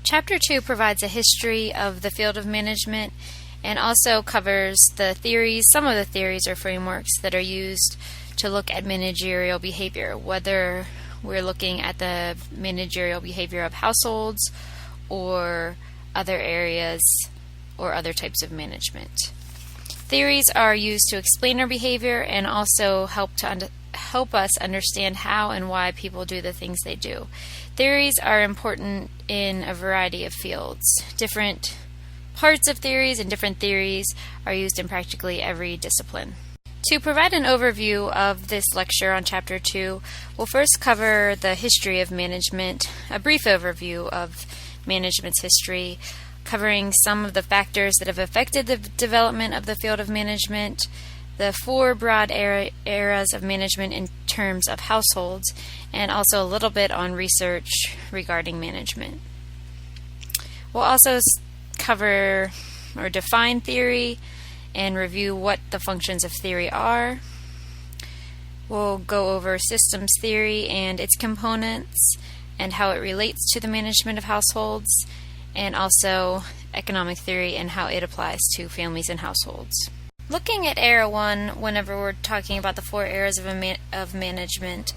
Chapter 2 provides a history of the field of management and also covers the theories, some of the theories or frameworks that are used to look at managerial behavior, whether we're looking at the managerial behavior of households or other areas or other types of management. Theories are used to explain our behavior and also help us understand how and why people do the things they do. Theories are important in a variety of fields. Different parts of theories and different theories are used in practically every discipline. To provide an overview of this lecture on Chapter 2, we'll first cover the history of management, a brief overview of management's history, covering some of the factors that have affected the development of the field of management, the four broad eras of management in terms of households, and also a little bit on research regarding management. We'll also cover or define theory and review what the functions of theory are. We'll go over systems theory and its components and how it relates to the management of households, and also economic theory and how it applies to families and households. Looking at Era 1, whenever we're talking about the four eras of management,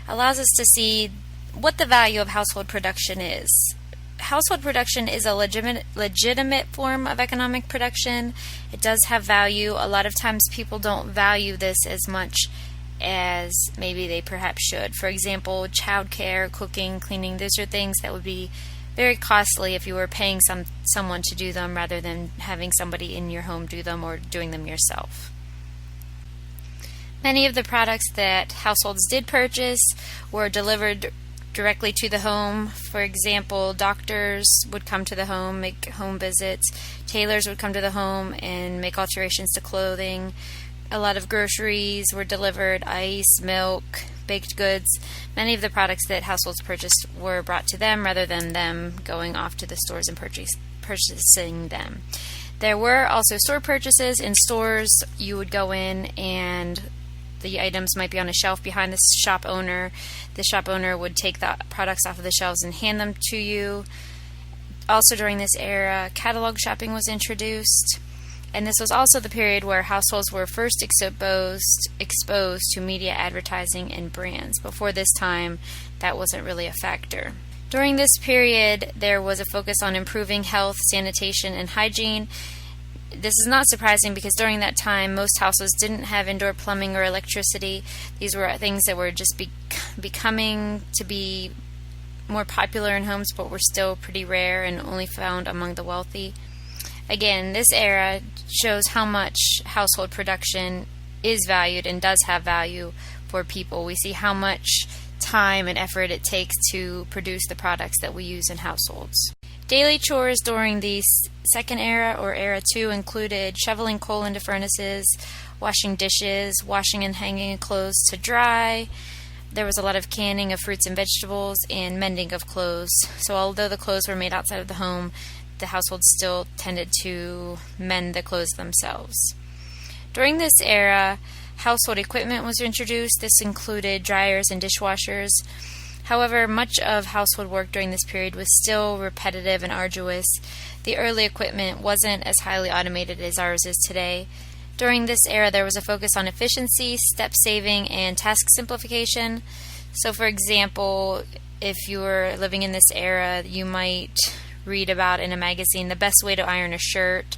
allows us to see what the value of household production is. Household production is a legitimate form of economic production. It does have value. A lot of times people don't value this as much as maybe they perhaps should. For example, childcare, cooking, cleaning, those are things that would be very costly if you were paying someone to do them rather than having somebody in your home do them or doing them yourself. Many of the products that households did purchase were delivered directly to the home. For example, doctors would come to the home, make home visits. Tailors would come to the home and make alterations to clothing. A lot of groceries were delivered, ice, milk, baked goods. Many of the products that households purchased were brought to them rather than them going off to the stores and purchasing them. There were also store purchases. In stores, you would go in and the items might be on a shelf behind the shop owner. The shop owner would take the products off of the shelves and hand them to you. Also during this era, catalog shopping was introduced. And this was also the period where households were first exposed to media advertising and brands. Before this time, that wasn't really a factor. During this period, there was a focus on improving health, sanitation, and hygiene. This is not surprising because during that time, most houses didn't have indoor plumbing or electricity. These were things that were just becoming to be more popular in homes, but were still pretty rare and only found among the wealthy. Again, this era shows how much household production is valued and does have value for people. We see how much time and effort it takes to produce the products that we use in households. Daily chores during the second era, or Era 2, included shoveling coal into furnaces, washing dishes, washing and hanging clothes to dry. There was a lot of canning of fruits and vegetables and mending of clothes. So although the clothes were made outside of the home, the household still tended to mend the clothes themselves. During this era, household equipment was introduced. This included dryers and dishwashers. However, much of household work during this period was still repetitive and arduous. The early equipment wasn't as highly automated as ours is today. During this era, there was a focus on efficiency, step saving, and task simplification. So, for example, if you were living in this era, you might read about in a magazine the best way to iron a shirt,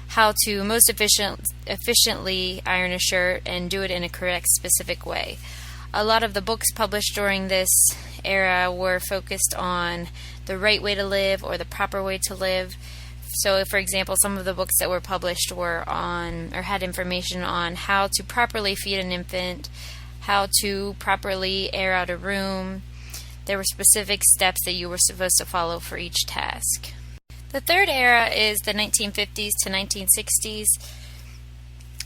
how to most efficiently iron a shirt and do it in a correct, specific way. A lot of the books published during this era were focused on the right way to live or the proper way to live. So, for example, some of the books that were published were on or had information on how to properly feed an infant, how to properly air out a room. There were specific steps that you were supposed to follow for each task. The third era is the 1950s to 1960s.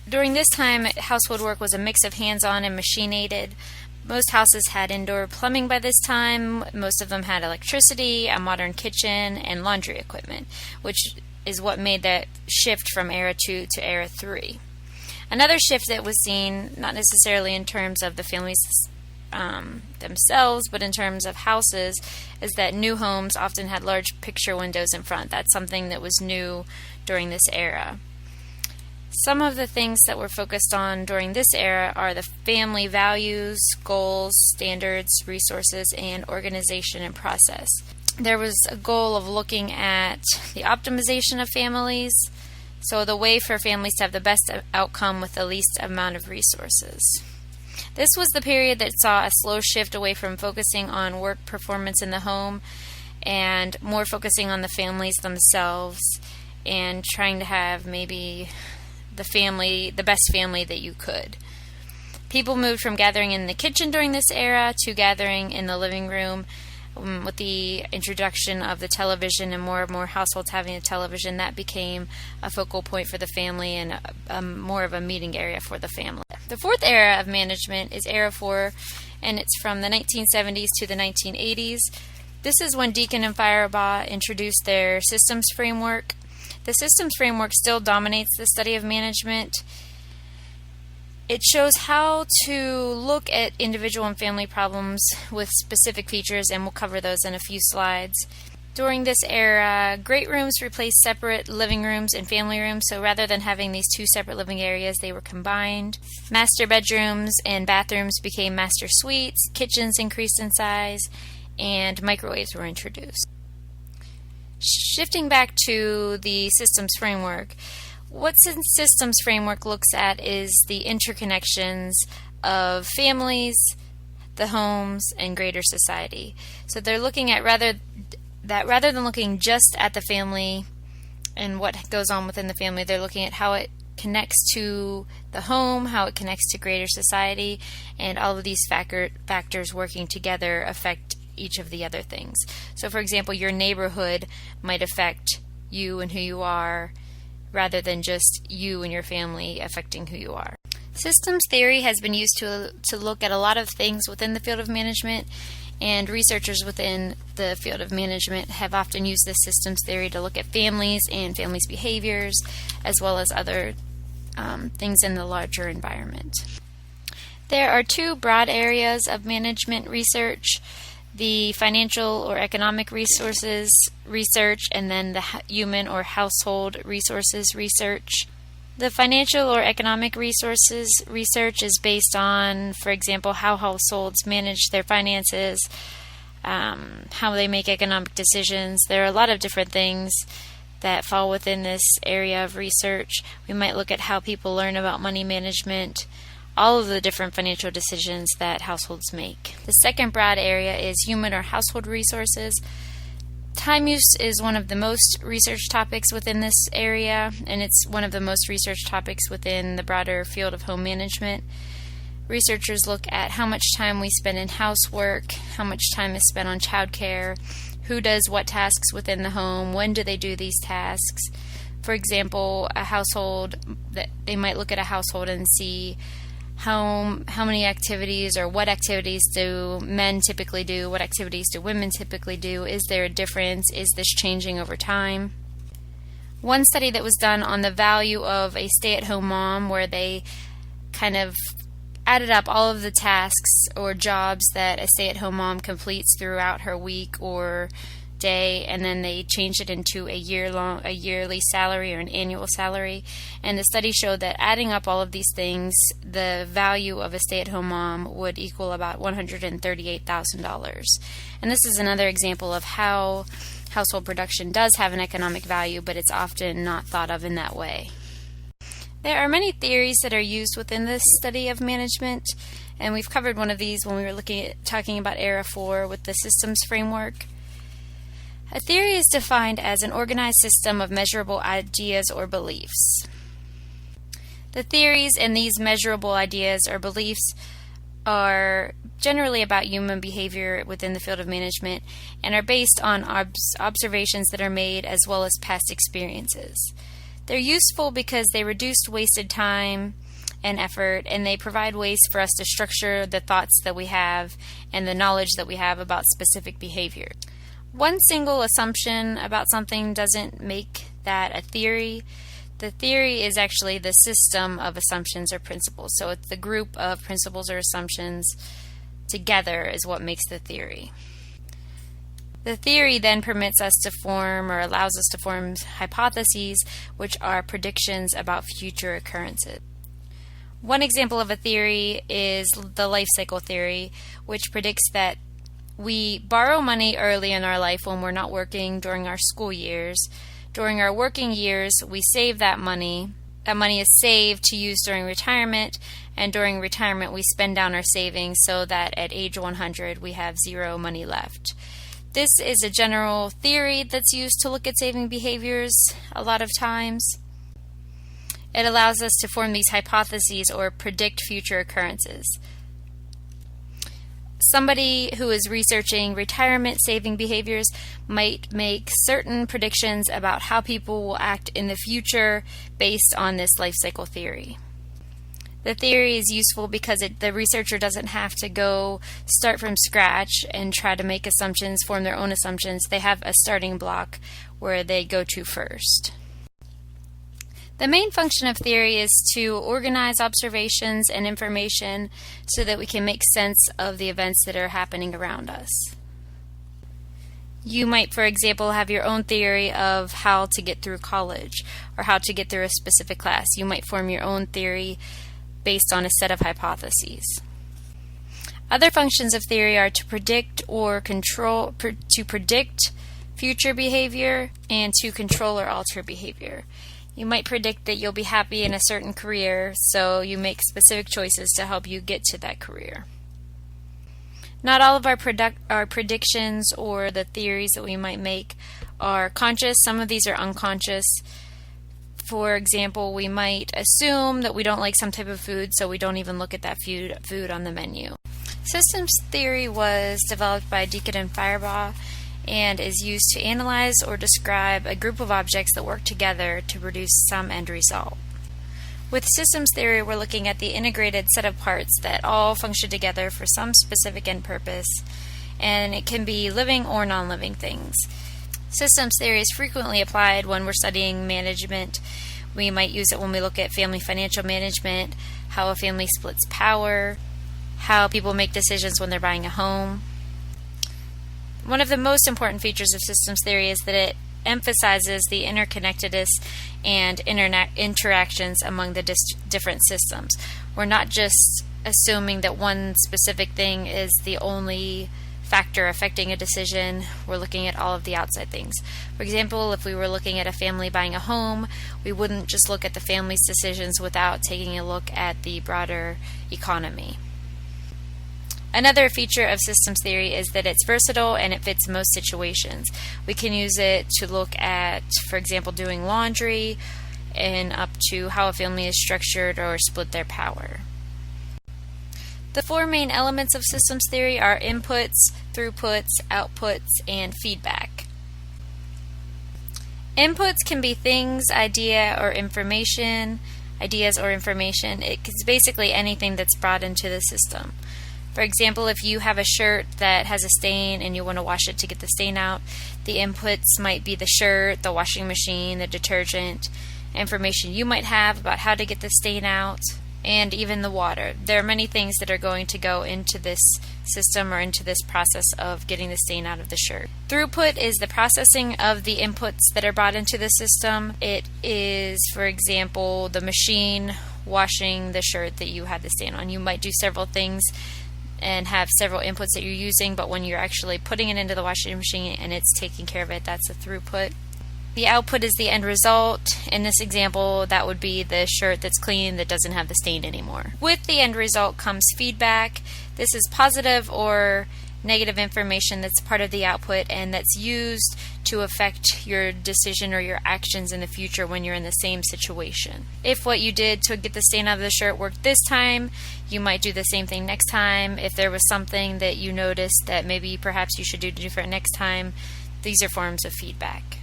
During this time, household work was a mix of hands-on and machine-aided. Most houses had indoor plumbing by this time. Most of them had electricity, a modern kitchen, and laundry equipment, which is what made that shift from Era 2 to Era 3. Another shift that was seen, not necessarily in terms of the family's themselves, but in terms of houses, is that new homes often had large picture windows in front. That's something that was new during this era. Some of the things that were focused on during this era are the family values, goals, standards, resources, and organization and process. There was a goal of looking at the optimization of families, so the way for families to have the best outcome with the least amount of resources. This was the period that saw a slow shift away from focusing on work performance in the home and more focusing on the families themselves and trying to have maybe the best family that you could. People moved from gathering in the kitchen during this era to gathering in the living room. With the introduction of the television and more households having a television, that became a focal point for the family and more of a meeting area for the family. The fourth era of management is Era 4, and it's from the 1970s to the 1980s. This is when Deacon and Feuerbach introduced their systems framework. The systems framework still dominates the study of management. It shows how to look at individual and family problems with specific features, and we'll cover those in a few slides. During this era, great rooms replaced separate living rooms and family rooms, so rather than having these two separate living areas, they were combined. Master bedrooms and bathrooms became master suites, kitchens increased in size, and microwaves were introduced. Shifting back to the systems framework, what systems framework looks at is the interconnections of families, the homes, and greater society. So they're looking at rather than looking just at the family and what goes on within the family, they're looking at how it connects to the home, how it connects to greater society, and all of these factors working together affect each of the other things. So for example, your neighborhood might affect you and who you are rather than just you and your family affecting who you are. Systems theory has been used to look at a lot of things within the field of management, and researchers within the field of management have often used this systems theory to look at families and families' behaviors as well as other things in the larger environment. There are two broad areas of management research: the financial or economic resources research, and then the human or household resources research. The financial or economic resources research is based on, for example, how households manage their finances, how they make economic decisions. There are a lot of different things that fall within this area of research. We might look at how people learn about money management, all of the different financial decisions that households make. The second broad area is human or household resources. Time use is one of the most researched topics within this area, and it's one of the most researched topics within the broader field of home management. Researchers look at how much time we spend in housework, how much time is spent on childcare, who does what tasks within the home, when do they do these tasks. For example, a household, they might look at a household and see how many activities or what activities do men typically do, what activities do women typically do, is there a difference, is this changing over time? One study that was done on the value of a stay-at-home mom, where they kind of added up all of the tasks or jobs that a stay-at-home mom completes throughout her week or day, and then they changed it into a yearly salary or an annual salary. And the study showed that adding up all of these things, the value of a stay-at-home mom would equal about $138,000. And this is another example of how household production does have an economic value, but it's often not thought of in that way. There are many theories that are used within this study of management, and we've covered one of these when we were talking about Era 4 with the systems framework. A theory is defined as an organized system of measurable ideas or beliefs. The theories in these measurable ideas or beliefs are generally about human behavior within the field of management and are based on observations that are made as well as past experiences. They're useful because they reduce wasted time and effort, and they provide ways for us to structure the thoughts that we have and the knowledge that we have about specific behavior. One single assumption about something doesn't make that a theory. The theory is actually the system of assumptions or principles. So it's the group of principles or assumptions together is what makes the theory. The theory then permits us to form, or allows us to form, hypotheses, which are predictions about future occurrences. One example of a theory is the life cycle theory, which predicts that we borrow money early in our life when we're not working during our school years. During our working years, we save that money. That money is saved to use during retirement, and during retirement we spend down our savings so that at age 100 we have zero money left. This is a general theory that's used to look at saving behaviors a lot of times. It allows us to form these hypotheses or predict future occurrences. Somebody who is researching retirement saving behaviors might make certain predictions about how people will act in the future based on this life cycle theory. The theory is useful because the researcher doesn't have to go start from scratch and try to make assumptions, form their own assumptions. They have a starting block where they go to first. The main function of theory is to organize observations and information so that we can make sense of the events that are happening around us. You might, for example, have your own theory of how to get through college or how to get through a specific class. You might form your own theory based on a set of hypotheses. Other functions of theory are to predict or to predict future behavior and to control or alter behavior. You might predict that you'll be happy in a certain career, so you make specific choices to help you get to that career. Not all of our predictions or the theories that we might make are conscious. Some of these are unconscious. For example, we might assume that we don't like some type of food, so we don't even look at that food on the menu. Systems theory was developed by Deacon and Feuerbach and is used to analyze or describe a group of objects that work together to produce some end result. With systems theory, we're looking at the integrated set of parts that all function together for some specific end purpose, and it can be living or non-living things. Systems theory is frequently applied when we're studying management. We might use it when we look at family financial management, how a family splits power, how people make decisions when they're buying a home. One of the most important features of systems theory is that it emphasizes the interconnectedness and interactions among the different systems. We're not just assuming that one specific thing is the only factor affecting a decision. We're looking at all of the outside things. For example, if we were looking at a family buying a home, we wouldn't just look at the family's decisions without taking a look at the broader economy. Another feature of systems theory is that it's versatile and it fits most situations. We can use it to look at, for example, doing laundry and up to how a family is structured or split their power. The four main elements of systems theory are inputs, throughputs, outputs, and feedback. Inputs can be things, ideas or information. It's basically anything that's brought into the system. For example, if you have a shirt that has a stain and you want to wash it to get the stain out, the inputs might be the shirt, the washing machine, the detergent, information you might have about how to get the stain out, and even the water. There are many things that are going to go into this system or into this process of getting the stain out of the shirt. Throughput is the processing of the inputs that are brought into the system. It is, for example, the machine washing the shirt that you had the stain on. You might do several things and have several inputs that you're using, but when you're actually putting it into the washing machine and it's taking care of it, that's a throughput. The output is the end result. In this example, that would be the shirt that's clean that doesn't have the stain anymore. With the end result comes feedback. This is positive or negative information that's part of the output and that's used to affect your decision or your actions in the future when you're in the same situation. If what you did to get the stain out of the shirt worked this time, you might do the same thing next time. If there was something that you noticed that maybe perhaps you should do different next time, these are forms of feedback.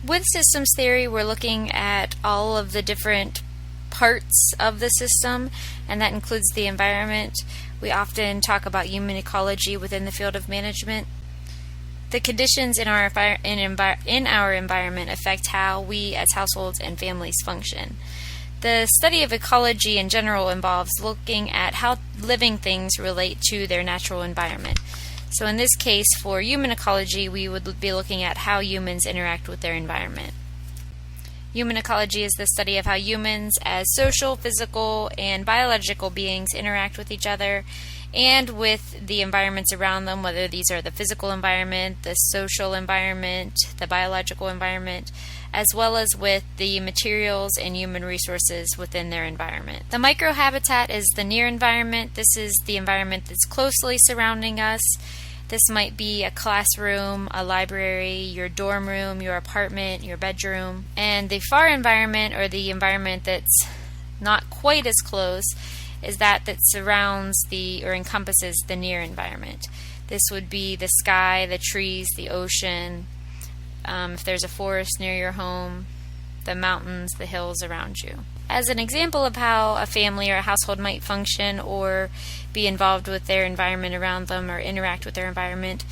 With systems theory, we're looking at all of the different parts of the system, and that includes the environment. We often talk about human ecology within the field of management. The conditions in our environment affect how we as households and families function. The study of ecology in general involves looking at how living things relate to their natural environment. So in this case, for human ecology, we would be looking at how humans interact with their environment. Human ecology is the study of how humans as social, physical, and biological beings interact with each other and with the environments around them, whether these are the physical environment, the social environment, the biological environment, as well as with the materials and human resources within their environment. The microhabitat is the near environment. This is the environment that's closely surrounding us. This might be a classroom, a library, your dorm room, your apartment, your bedroom. And the far environment, or the environment that's not quite as close, is that surrounds or encompasses the near environment. This would be the sky, the trees, the ocean, if there's a forest near your home, the mountains, the hills around you. As an example of how a family or a household might function or be involved with their environment around them or interact with their environment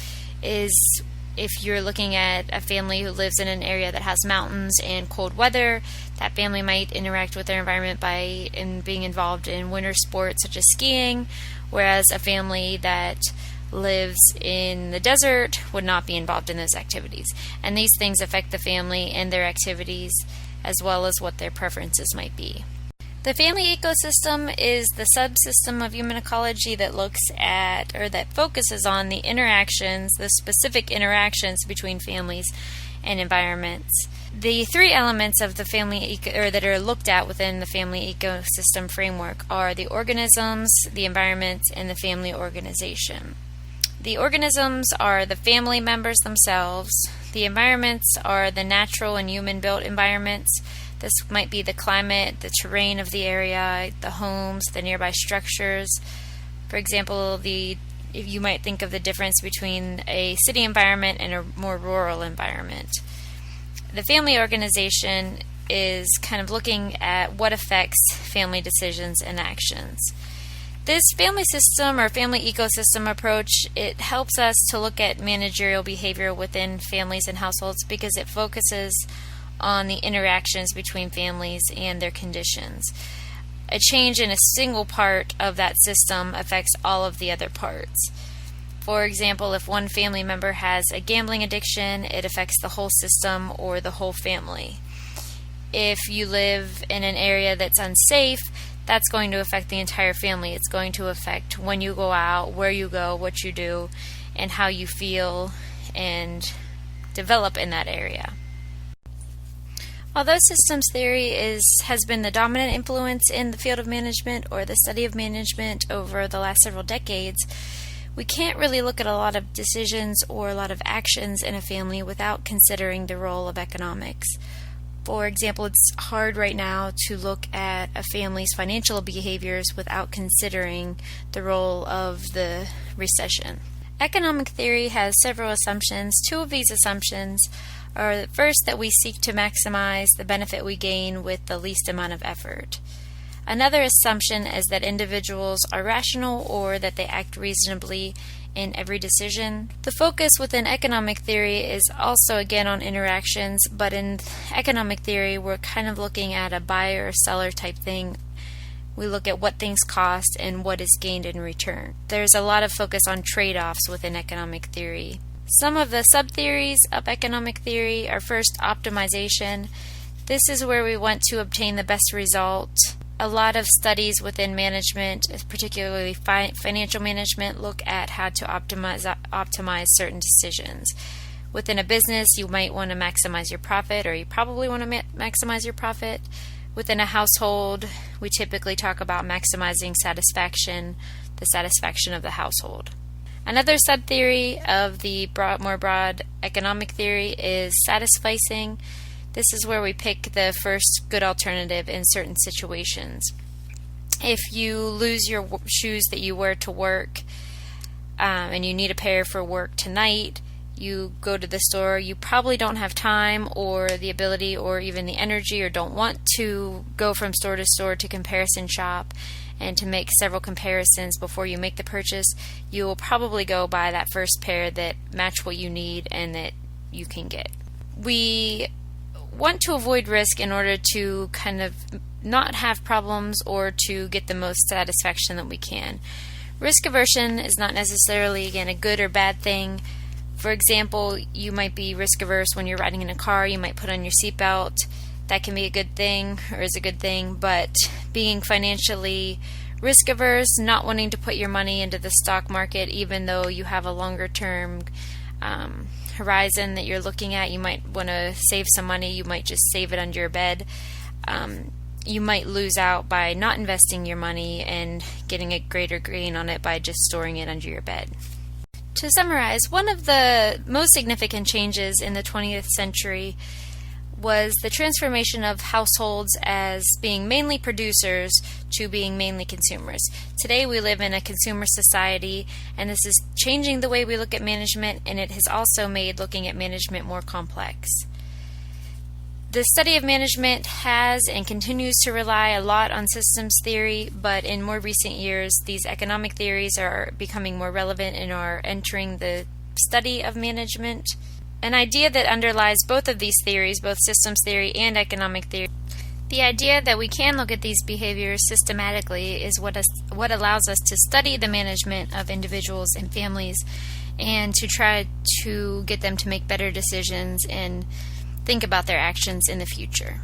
is if you're looking at a family who lives in an area that has mountains and cold weather, that family might interact with their environment by being involved in winter sports such as skiing, whereas a family that lives in the desert would not be involved in those activities. And these things affect the family and their activities as well as what their preferences might be. The family ecosystem is the subsystem of human ecology that looks at or that focuses on the interactions, the specific interactions between families and environments. The three elements of the family that are looked at within the family ecosystem framework are the organisms, the environment, and the family organization. The organisms are the family members themselves. The environments are the natural and human-built environments. This might be the climate, the terrain of the area, the homes, the nearby structures. For example, you might think of the difference between a city environment and a more rural environment. The family organization is kind of looking at what affects family decisions and actions. This family system or family ecosystem approach, it helps us to look at managerial behavior within families and households because it focuses on the interactions between families and their conditions. A change in a single part of that system affects all of the other parts. For example, if one family member has a gambling addiction, it affects the whole system or the whole family. If you live in an area that's unsafe, that's going to affect the entire family. It's going to affect when you go out, where you go, what you do, and how you feel and develop in that area. Although systems theory has been the dominant influence in the field of management or the study of management over the last several decades, we can't really look at a lot of decisions or a lot of actions in a family without considering the role of economics. For example, it's hard right now to look at a family's financial behaviors without considering the role of the recession. Economic theory has several assumptions. Two of these assumptions are first that we seek to maximize the benefit we gain with the least amount of effort. Another assumption is that individuals are rational or that they act reasonably in every decision. The focus within economic theory is also again on interactions, but in economic theory we're kind of looking at a buyer or seller type thing. We look at what things cost and what is gained in return. There's a lot of focus on trade-offs within economic theory. Some of the sub-theories of economic theory are first optimization. This is where we want to obtain the best result. A lot of studies within management, particularly financial management, look at how to optimize certain decisions. Within a business, you might want to maximize your profit, or you probably want to maximize your profit. Within a household, we typically talk about maximizing satisfaction, the satisfaction of the household. Another subtheory of the more broad economic theory is satisficing. This is where we pick the first good alternative in certain situations. If you lose your shoes that you wear to work and you need a pair for work tonight, you go to the store, you probably don't have time or the ability or even the energy or don't want to go from store to store to comparison shop and to make several comparisons before you make the purchase. You will probably go buy that first pair that match what you need and that you can get. We want to avoid risk in order to kind of not have problems or to get the most satisfaction that we can. Risk aversion is not necessarily, again, a good or bad thing. For example, you might be risk averse when you're riding in a car. You might put on your seatbelt. That can be a good thing or is a good thing, but being financially risk averse, not wanting to put your money into the stock market even though you have a longer term horizon that you're looking at, you might want to save some money. You might just save it under your bed. You might lose out by not investing your money and getting a greater gain on it by just storing it under your bed. To summarize, one of the most significant changes in the 20th century was the transformation of households as being mainly producers to being mainly consumers. Today we live in a consumer society, and this is changing the way we look at management, and it has also made looking at management more complex. The study of management has and continues to rely a lot on systems theory, but in more recent years, these economic theories are becoming more relevant and are entering the study of management. An idea that underlies both of these theories, both systems theory and economic theory, the idea that we can look at these behaviors systematically is what allows us to study the management of individuals and families and to try to get them to make better decisions and think about their actions in the future.